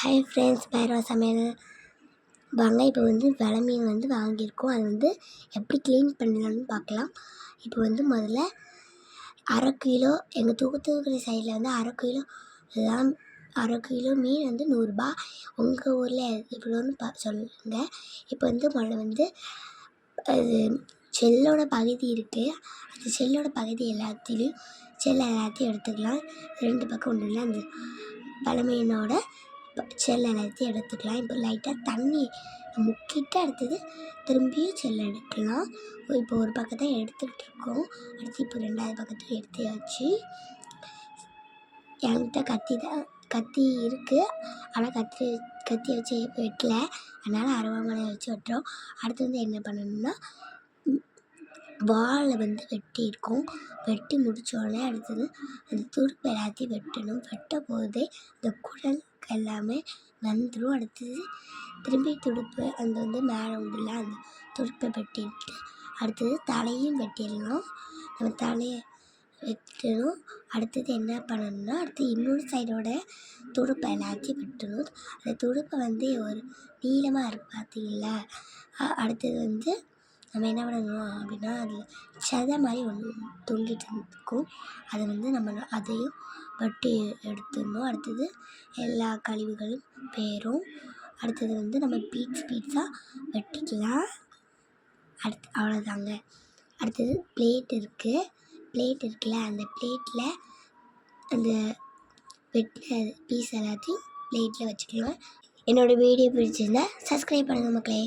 Hi friends, Bairavaa சமையல் வாங்க. இப்போ வெலை மீன் வாங்கியிருக்கோம். அது எப்படி க்ளீன் பண்ணலான்னு பார்க்கலாம். இப்போ முதல்ல அரை கிலோ எங்கள் தூத்துக்குடி சைடில் அரை கிலோ மீன் 100 ரூபா. உங்கள் ஊரில் இவ்வளோன்னு சொல்லுங்கள். இப்போ முதல்ல அது செல்லோட பகுதி இருக்குது. அந்த செல்லோட பகுதி எல்லாத்தையும் எடுத்துக்கலாம். 2 பக்கம் ஒன்று இல்லை, அந்த வெலை மீனோட செல் எல்லாத்தையும் எடுத்துக்கலாம். இப்போ லைட்டாக தண்ணி முக்கிட்டு அடுத்தது திரும்பியும் செல் எடுக்கலாம். இப்போ ஒரு பக்கத்தை எடுத்துக்கிட்டு இருக்கோம். அடுத்து இப்போ 2வது பக்கத்தையும் எடுத்தாச்சு. என்கிட்ட கத்தி இருக்குது, ஆனால் கத்தி வச்சு வெட்டல, அதனால் அருவாமனை வச்சு வெட்டுறோம். அடுத்து என்ன பண்ணணும்னா வாழை வெட்டியிருக்கோம். வெட்டி முடித்தோடனே அடுத்தது அந்த துடுப்பு எல்லாத்தையும் வெட்டணும். வெட்ட போதே அந்த குடல் எல்லாமே வந்துடும். அடுத்தது திரும்பி துடுப்பு அந்த மேலே உண்டுல, அந்த துடுப்பை வெட்டிட்டு அடுத்தது தலையும் வெட்டிடணும். நம்ம தலையை வெட்டணும். அடுத்தது என்ன பண்ணணும்னா அடுத்து இன்னொரு சைடோட துடுப்பை எல்லாத்தையும் வெட்டணும். அந்த துடுப்பை ஒரு நீளமாக இருக்குது பார்த்தீங்களா. அடுத்தது நம்ம என்ன பண்ணணும் அப்படின்னா அதில் சதை மாதிரி ஒன்று தொங்கிட்டு இருக்கும். அதை நம்ம அதையும் வெட்டி எடுத்துடணும். அடுத்தது எல்லா கழிவுகளும் போயிடும். அடுத்தது நம்ம பீட்ஸாக வெட்டிக்கலாம். அவ்வளோதாங்க. அடுத்தது பிளேட் இருக்குல்ல, அந்த பிளேட்டில் அந்த வெட்டின பீஸ் எல்லாத்தையும் பிளேட்டில் வச்சுக்கலாம். என்னோடய வீடியோ பிடிச்சிருந்தா சப்ஸ்கிரைப் பண்ணுங்கள் மக்களே.